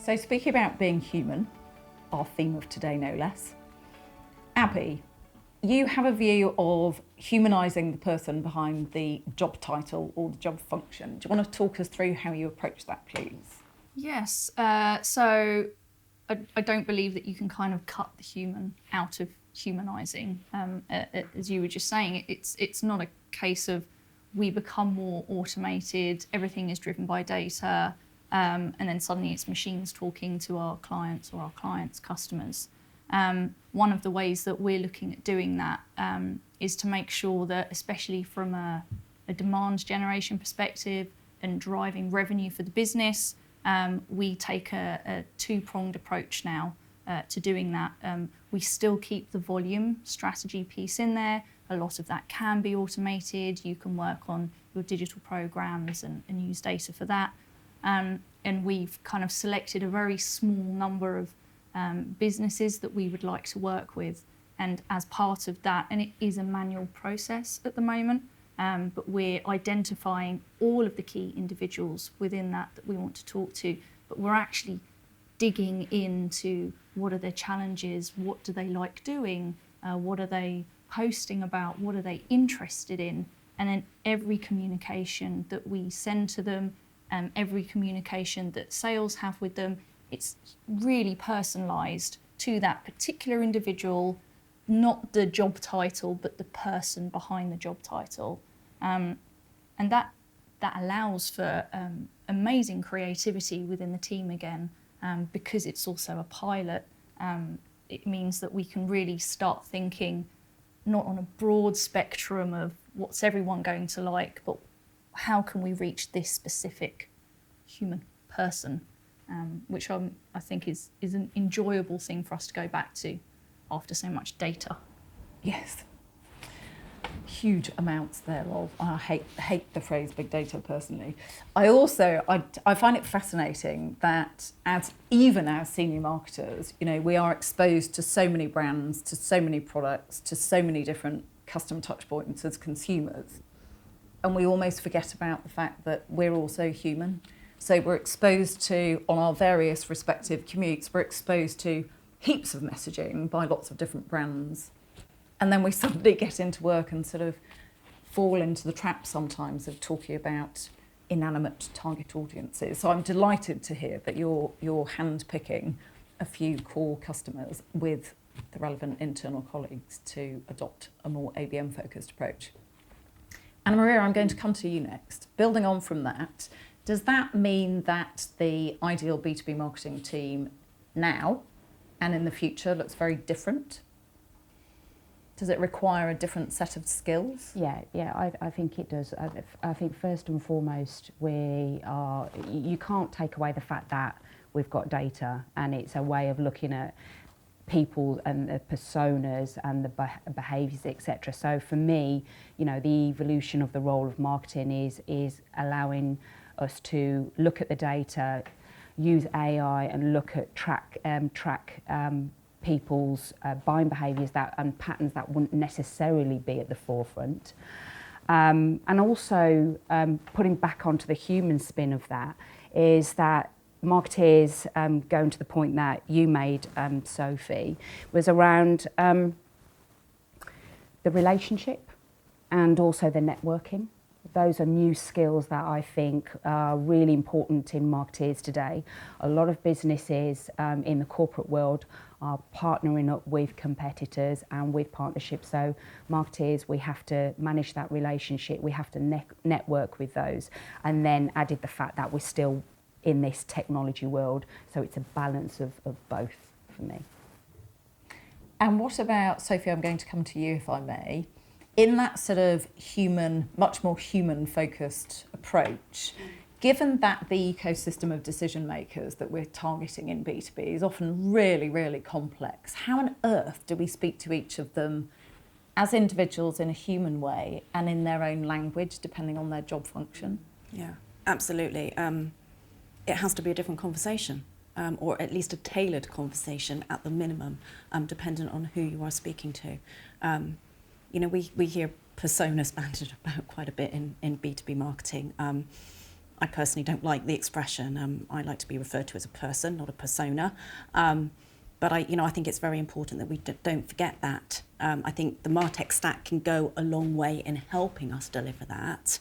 So speaking about being human, our theme of today no less, Abby, you have a view of humanising the person behind the job title or the job function. Do you want to talk us through how you approach that, please? Yes, so I don't believe that you can kind of cut the human out of humanising. As you were just saying, it's not a case of we become more automated, everything is driven by data, and then suddenly it's machines talking to our clients or our clients' customers. One of the ways that we're looking at doing that is to make sure that, especially from a demand generation perspective and driving revenue for the business, we take a two-pronged approach now to doing that. We still keep the volume strategy piece in there. A lot of that can be automated. You can work on your digital programs and use data for that. And we've kind of selected a very small number of businesses that we would like to work with. And as part of that, and it is a manual process at the moment, but we're identifying all of the key individuals within that we want to talk to, but we're actually digging into what are their challenges, what do they like doing, what are they posting about, what are they interested in, and then every communication that we send to them, every communication that sales have with them, it's really personalised to that particular individual, not the job title, but the person behind the job title. And that allows for amazing creativity within the team again, because it's also a pilot. It means that we can really start thinking not on a broad spectrum of what's everyone going to like, but how can we reach this specific human person, which I think is an enjoyable thing for us to go back to after so much data. Yes. Huge amounts thereof. I hate the phrase big data personally. I find it fascinating that even as senior marketers, we are exposed to so many brands, to so many products, to so many different customer touch points as consumers. And we almost forget about the fact that we're also human. So we're exposed to, on our various respective commutes, we're exposed to heaps of messaging by lots of different brands. And then we suddenly get into work and sort of fall into the trap sometimes of talking about inanimate target audiences. So I'm delighted to hear that you're hand-picking a few core customers with the relevant internal colleagues to adopt a more ABM-focused approach. Anamaria, I'm going to come to you next. Building on from that, does that mean that the ideal B2B marketing team now and in the future looks very different? Does it require a different set of skills? Yeah, I think it does. I think first and foremost, you can't take away the fact that we've got data, and it's a way of looking at people and the personas and the behaviours, etc. So for me, the evolution of the role of marketing is allowing us to look at the data, use AI, and look at track people's buying behaviours and patterns that wouldn't necessarily be at the forefront. And also putting back onto the human spin of that is that marketeers, going to the point that you made, Sophie, was around the relationship and also the networking. Those are new skills that I think are really important in marketeers today. A lot of businesses in the corporate world are partnering up with competitors and with partnerships. So marketeers, we have to manage that relationship, we have to network with those, and then added the fact that we're still in this technology world, so it's a balance of both for me. And what about, Sophie, I'm going to come to you if I may. In that sort of much more human-focused approach, given that the ecosystem of decision makers that we're targeting in B2B is often really, really complex, how on earth do we speak to each of them as individuals in a human way and in their own language, depending on their job function? Yeah, absolutely. It has to be a different conversation, or at least a tailored conversation at the minimum, dependent on who you are speaking to. We hear personas bandied about quite a bit in B2B marketing. I personally don't like the expression. I like to be referred to as a person, not a persona. But I think it's very important that we don't forget that. I think the MarTech stack can go a long way in helping us deliver that,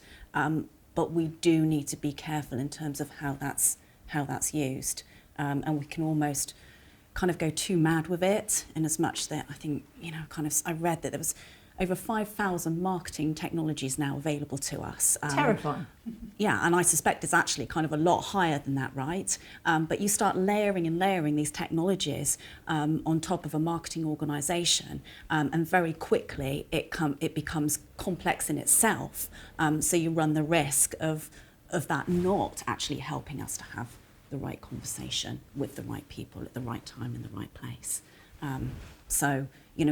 but we do need to be careful in terms of how that's used, and we can almost kind of go too mad with it. In as much that I think I read that there was over 5,000 marketing technologies now available to us. Terrifying. Yeah, and I suspect it's actually kind of a lot higher than that, right? But you start layering and layering these technologies on top of a marketing organisation, and very quickly it becomes complex in itself. So you run the risk of that not actually helping us to have the right conversation with the right people at the right time in the right place. So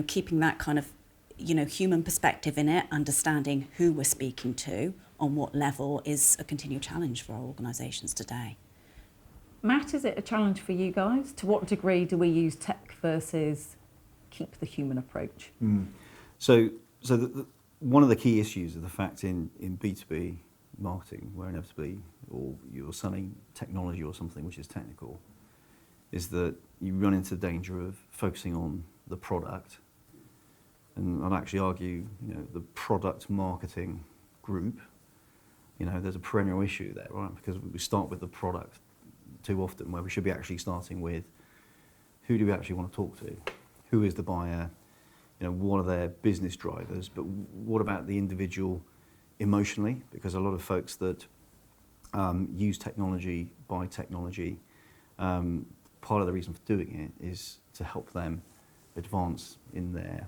keeping that kind of human perspective in it, understanding who we're speaking to, on what level, is a continual challenge for our organisations today. Matt, is it a challenge for you guys? To what degree do we use tech versus keep the human approach? So one of the key issues of the fact in B2B marketing, where inevitably or you're selling technology or something which is technical, is that you run into the danger of focusing on the product. And I'd actually argue, the product marketing group, there's a perennial issue there, right? Because we start with the product too often, where we should be actually starting with who do we actually want to talk to? Who is the buyer? What are their business drivers? But what about the individual emotionally? Because a lot of folks that use technology, buy technology, part of the reason for doing it is to help them advance in their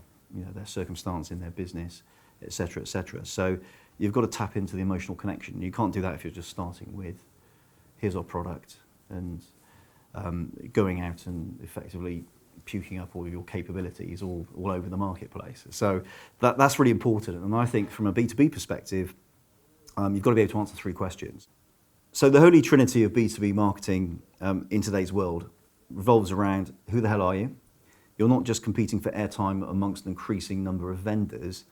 circumstance, in their business, et cetera, et cetera. So you've got to tap into the emotional connection. You can't do that if you're just starting with, here's our product, and going out and effectively puking up all of your capabilities all over the marketplace. So that's really important. And I think from a B2B perspective, you've got to be able to answer 3 questions. So the holy trinity of B2B marketing in today's world revolves around who the hell are you? You're not just competing for airtime amongst an increasing number of vendors,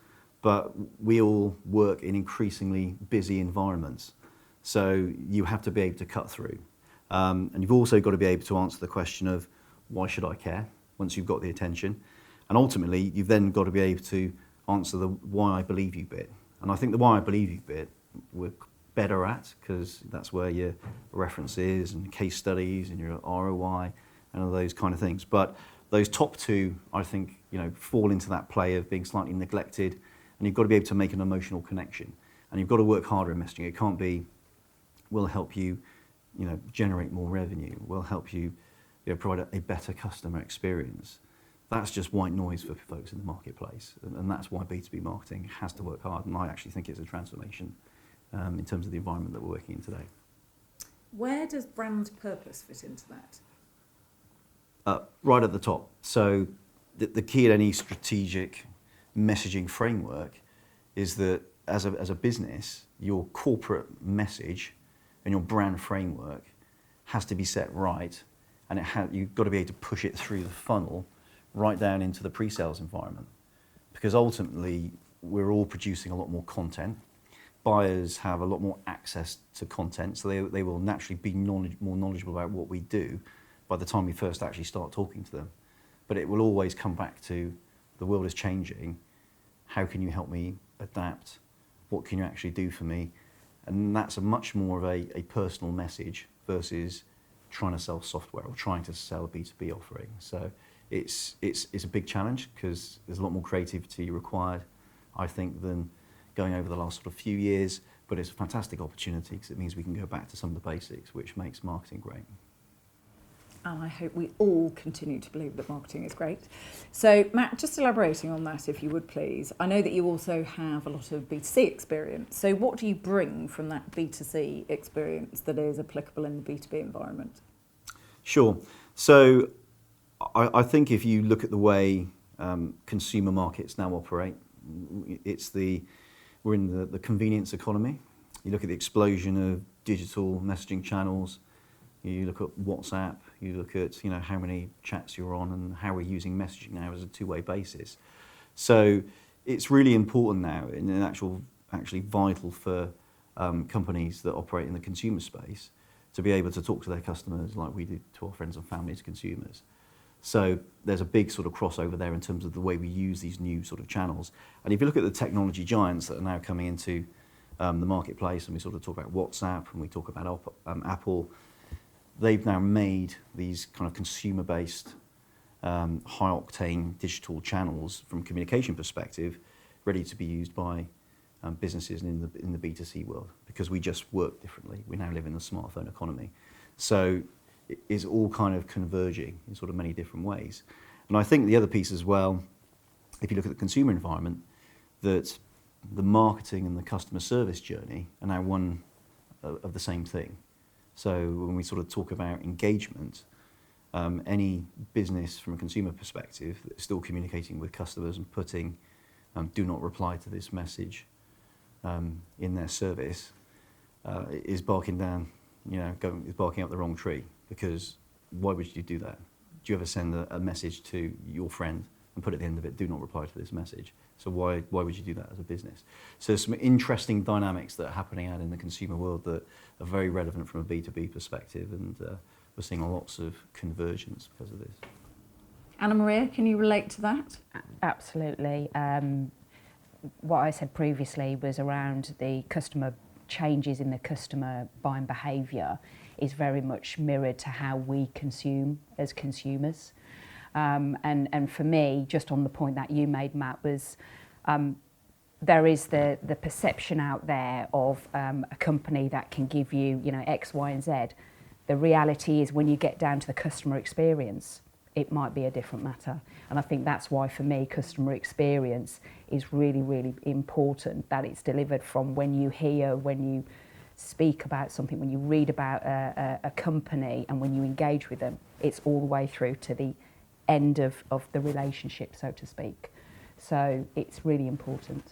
but we all work in increasingly busy environments. So you have to be able to cut through. And you've also got to be able to answer the question of why should I care once you've got the attention? And ultimately, you've then got to be able to answer the why I believe you bit. And I think the why I believe you bit we're better at, because that's where your references and case studies and your ROI and all those kind of things. But those top 2, I think, fall into that play of being slightly neglected, and you've got to be able to make an emotional connection. And you've got to work harder in messaging. It can't be, we'll help you, generate more revenue. We'll help you, provide a better customer experience. That's just white noise for folks in the marketplace. And that's why B2B marketing has to work hard. And I actually think it's a transformation in terms of the environment that we're working in today. Where does brand purpose fit into that? Right at the top. So the key at any strategic messaging framework is that as a business, your corporate message and your brand framework has to be set right, and you've got to be able to push it through the funnel right down into the pre-sales environment. Because ultimately, we're all producing a lot more content. Buyers have a lot more access to content, so they will naturally be more knowledgeable about what we do by the time we first actually start talking to them. But it will always come back to, the world is changing, how can you help me adapt? What can you actually do for me? And that's a much more of a personal message versus trying to sell software or trying to sell a B2B offering. So it's a big challenge because there's a lot more creativity required, I think, than going over the last sort of few years, but it's a fantastic opportunity because it means we can go back to some of the basics, which makes marketing great. And I hope we all continue to believe that marketing is great. So Matt, just elaborating on that, if you would please. I know that you also have a lot of B2C experience. So what do you bring from that B2C experience that is applicable in the B2B environment? Sure. So I think if you look at the way consumer markets now operate, we're in the convenience economy. You look at the explosion of digital messaging channels. You look at WhatsApp, you look at how many chats you're on and how we're using messaging now as a two-way basis. So it's really important now and actually vital for companies that operate in the consumer space to be able to talk to their customers like we do to our friends and families, consumers. So there's a big sort of crossover there in terms of the way we use these new sort of channels. And if you look at the technology giants that are now coming into the marketplace, and we sort of talk about WhatsApp and we talk about Apple, they've now made these kind of consumer-based, high-octane digital channels from a communication perspective ready to be used by businesses in the B2C world, because we just work differently. We now live in the smartphone economy. So it is all kind of converging in sort of many different ways. And I think the other piece as well, if you look at the consumer environment, that the marketing and the customer service journey are now one of the same thing. So when we sort of talk about engagement, any business from a consumer perspective that's still communicating with customers and putting do not reply to this message in their service is barking down, is barking up the wrong tree, because why would you do that? Do you ever send a message to your friend and put at the end of it, do not reply to this message? So why would you do that as a business? So there's some interesting dynamics that are happening out in the consumer world that are very relevant from a B2B perspective, and we're seeing lots of convergence because of this. Anamaria, can you relate to that? Absolutely. What I said previously was around the customer changes in the customer buying behaviour is very much mirrored to how we consume as consumers. And for me, just on the point that you made, Matt, was there is the perception out there of a company that can give you, X, Y, and Z. The reality is when you get down to the customer experience, it might be a different matter. And I think that's why, for me, customer experience is really, really important, that it's delivered from when you hear, when you speak about something, when you read about a company, and when you engage with them, it's all the way through to the end of the relationship, so to speak. So it's really important.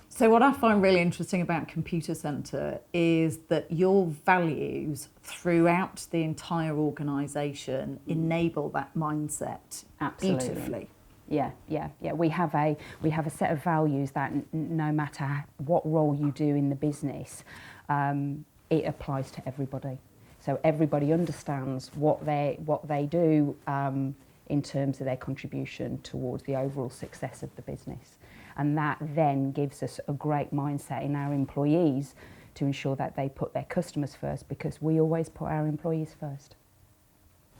So what I find really interesting about Computacenter is that your values throughout the entire organisation enable that mindset. Absolutely. Beautifully. Yeah. We have a set of values that no matter what role you do in the business, it applies to everybody. So everybody understands what they do in terms of their contribution towards the overall success of the business. And that then gives us a great mindset in our employees to ensure that they put their customers first, because we always put our employees first.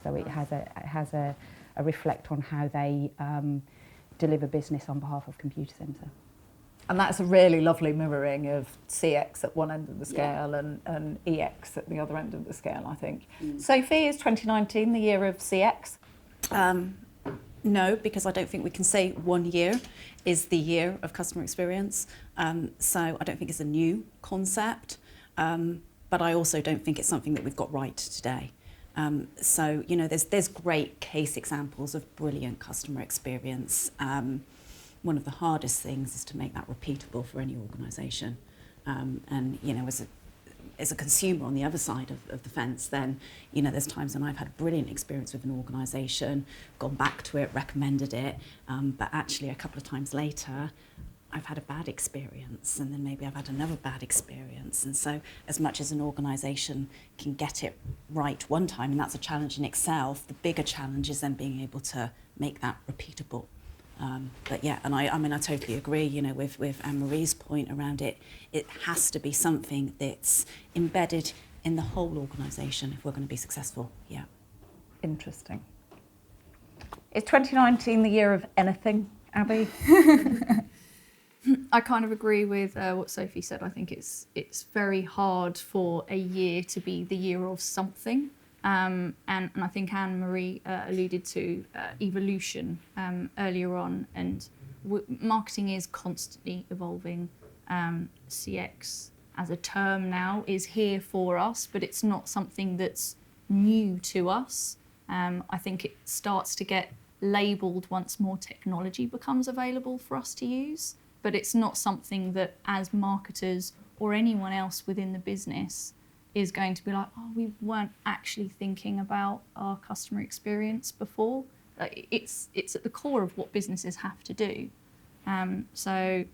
So it has a reflect on how they deliver business on behalf of Computacenter. And that's a really lovely mirroring of CX at one end of the scale, and EX at the other end of the scale, I think. Sophie, is 2019 the year of CX? No, because I don't think we can say 1 year is the year of customer experience. So I don't think it's a new concept, but I also don't think it's something that we've got right today. So, there's great case examples of brilliant customer experience. One of the hardest things is to make that repeatable for any organisation. And, as a consumer on the other side of the fence, then, there's times when I've had brilliant experience with an organisation, gone back to it, recommended it, but actually a couple of times later, I've had a bad experience, and then maybe I've had another bad experience. And so as much as an organisation can get it right one time, and that's a challenge in itself, the bigger challenge is then being able to make that repeatable. But yeah, and I totally agree, with Anne-Marie's point around it. It has to be something that's embedded in the whole organisation if we're going to be successful. Yeah. Interesting. Is 2019 the year of anything, Abby? I kind of agree with what Sophie said. I think it's very hard for a year to be the year of something. And I think Anne-Marie alluded to evolution earlier on, and marketing is constantly evolving. CX as a term now is here for us, but it's not something that's new to us. I think it starts to get labelled once more technology becomes available for us to use, but it's not something that as marketers or anyone else within the business is going to be like, oh, we weren't actually thinking about our customer experience before. It's at the core of what businesses have to do. So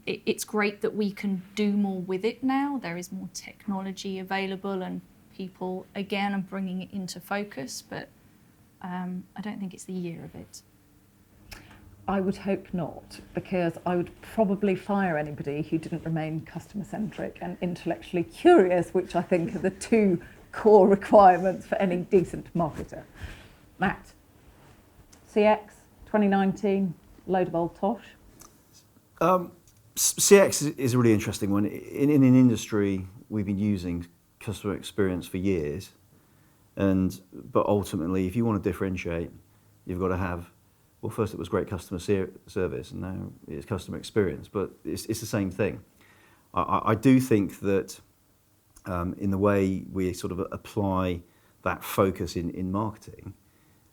it's great that we can do more with it now. There is more technology available and people, again, are bringing it into focus, but I don't think it's the year of it. I would hope not, because I would probably fire anybody who didn't remain customer-centric and intellectually curious, which I think are the two core requirements for any decent marketer. Matt, CX 2019, load of old tosh. CX is a really interesting one. In an industry, we've been using customer experience for years, but ultimately, if you want to differentiate, you've got to have, well, first it was great customer service, and now it's customer experience, but it's the same thing. I do think that in the way we sort of apply that focus in marketing,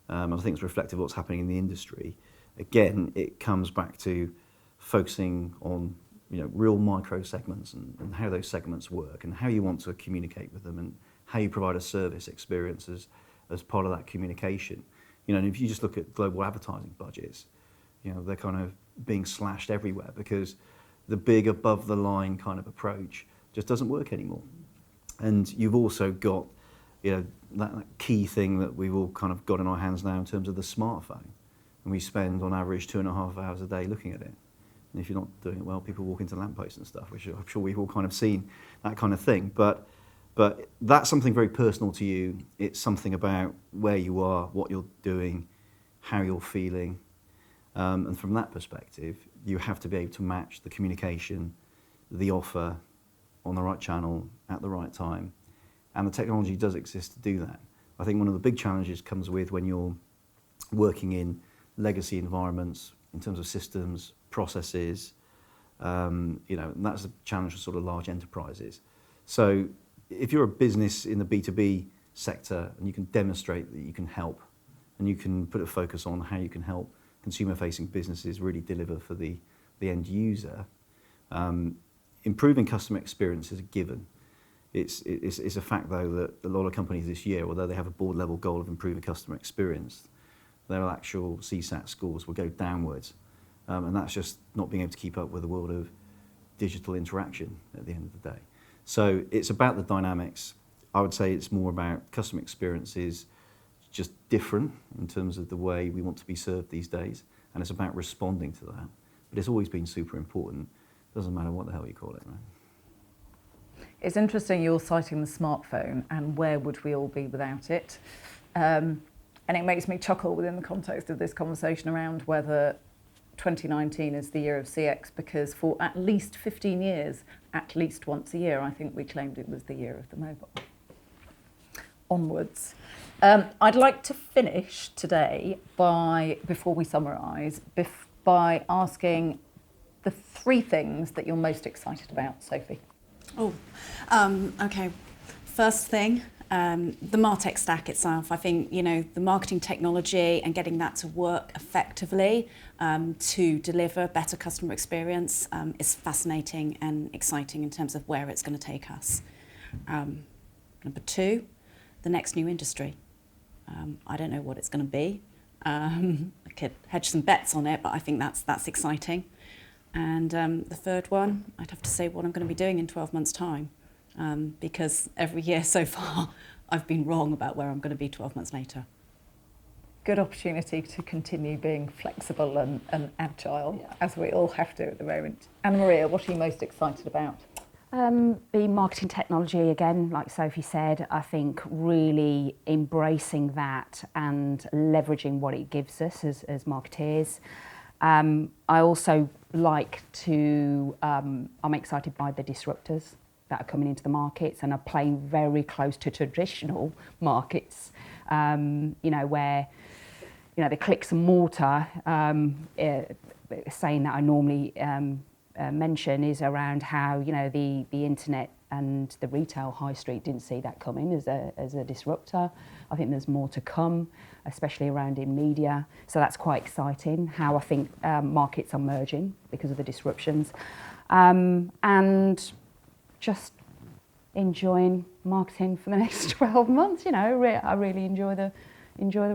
I think it's reflective of what's happening in the industry. Again, it comes back to focusing on real micro segments and how those segments work and how you want to communicate with them and how you provide a service experience as part of that communication. And if you just look at global advertising budgets, they're kind of being slashed everywhere because the big above the line kind of approach just doesn't work anymore. And you've also got that key thing that we've all kind of got in our hands now in terms of the smartphone. And we spend on average 2.5 hours a day looking at it. And if you're not doing it well, people walk into lampposts and stuff, which I'm sure we've all kind of seen, that kind of thing. But that's something very personal to you. It's something about where you are, what you're doing, how you're feeling. And from that perspective, you have to be able to match the communication, the offer on the right channel at the right time. And the technology does exist to do that. I think one of the big challenges comes with when you're working in legacy environments in terms of systems, processes, and that's a challenge for sort of large enterprises. So if you're a business in the B2B sector and you can demonstrate that you can help and you can put a focus on how you can help consumer-facing businesses really deliver for the end user, improving customer experience is a given. It's a fact, though, that a lot of companies this year, although they have a board-level goal of improving customer experience, their actual CSAT scores will go downwards. And that's just not being able to keep up with the world of digital interaction at the end of the day. So it's about the dynamics. I would say it's more about customer experiences just different in terms of the way we want to be served these days. And it's about responding to that. But it's always been super important. Doesn't matter what the hell you call it, right? It's interesting you're citing the smartphone and where would we all be without it. And it makes me chuckle within the context of this conversation around whether 2019 is the year of CX, because for at least 15 years, at least once a year, I think we claimed it was the year of the mobile. Onwards. I'd like to finish today before we summarise, by asking the 3 things that you're most excited about, Sophie. Okay. First thing, the MarTech stack itself. I think, the marketing technology and getting that to work effectively to deliver better customer experience is fascinating and exciting in terms of where it's going to take us. Number 2, the next new industry. I don't know what it's going to be. I could hedge some bets on it, but I think that's exciting. And the 3rd one, I'd have to say what I'm going to be doing in 12 months' time. Because every year so far, I've been wrong about where I'm going to be 12 months later. Good opportunity to continue being flexible and agile, as we all have to at the moment. Anamaria, what are you most excited about? The marketing technology, again, like Sophie said, I think really embracing that and leveraging what it gives us as marketeers. I also like to, I'm excited by the disruptors that are coming into the markets and are playing very close to traditional markets, where, the clicks and mortar, saying that I normally mention is around how, the internet and the retail high street didn't see that coming as a disruptor. I think there's more to come, especially around in media. So that's quite exciting, how I think markets are merging because of the disruptions. And just enjoying marketing for the next 12 months. I really enjoy the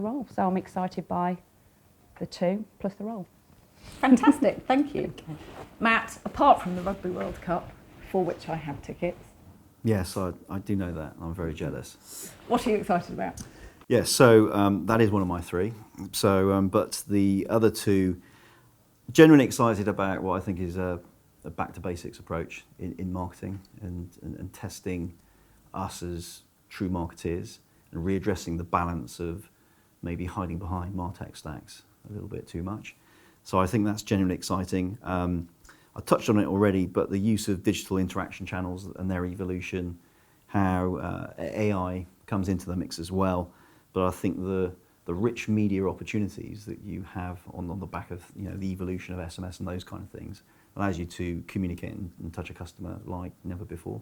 role. So I'm excited by the 2 plus the role. Fantastic, thank you. Matt, apart from the Rugby World Cup, for which I have tickets, Yes, I do know that. I'm very jealous. what are you excited about? Yes, so that is one of my three. So, but the other two, genuinely excited about what I think is a back to basics approach in marketing and testing us as true marketeers and readdressing the balance of maybe hiding behind MarTech stacks a little bit too much. So I think that's genuinely exciting. I touched on it already, but the use of digital interaction channels and their evolution, how AI comes into the mix as well. But I think the rich media opportunities that you have on the back of the evolution of SMS and those kind of things allows you to communicate and touch a customer like never before.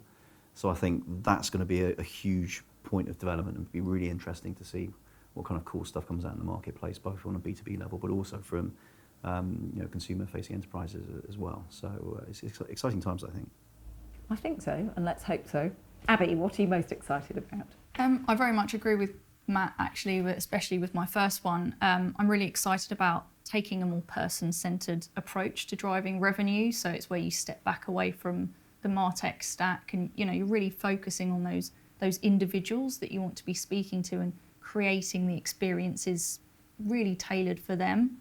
So I think that's going to be a huge point of development and be really interesting to see what kind of cool stuff comes out in the marketplace, both on a B2B level, but also from consumer-facing enterprises as well. So it's exciting times, I think. I think so, and let's hope so. Abby, what are you most excited about? I very much agree with Matt, actually, but especially with my first one. I'm really excited about taking a more person-centred approach to driving revenue. So it's where you step back away from the MarTech stack and you're really focusing on those individuals that you want to be speaking to and creating the experiences really tailored for them.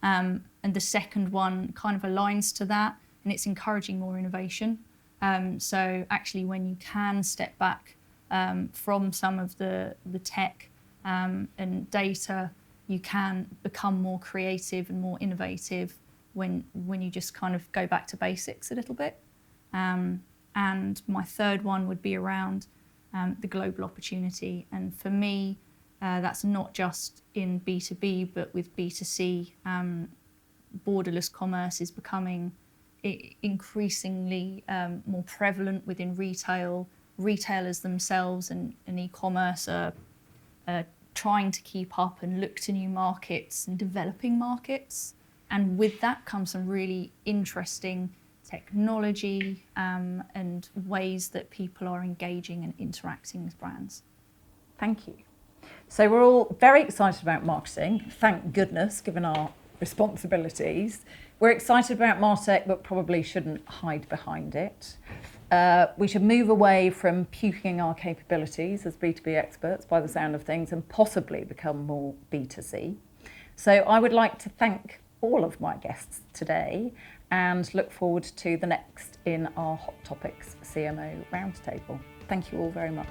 And the second one kind of aligns to that, and it's encouraging more innovation. So actually when you can step back from some of the tech and data, you can become more creative and more innovative when you just kind of go back to basics a little bit. And my third one would be around the global opportunity. And for me, that's not just in B2B, but with B2C. Borderless commerce is becoming increasingly more prevalent within retail. Retailers themselves and e-commerce are trying to keep up and look to new markets and developing markets. And with that comes some really interesting technology and ways that people are engaging and interacting with brands. Thank you. So we're all very excited about marketing, thank goodness, given our responsibilities. We're excited about MarTech, but probably shouldn't hide behind it. We should move away from puking our capabilities as B2B experts by the sound of things and possibly become more B2C. So I would like to thank all of my guests today and look forward to the next in our Hot Topics CMO Roundtable. Thank you all very much.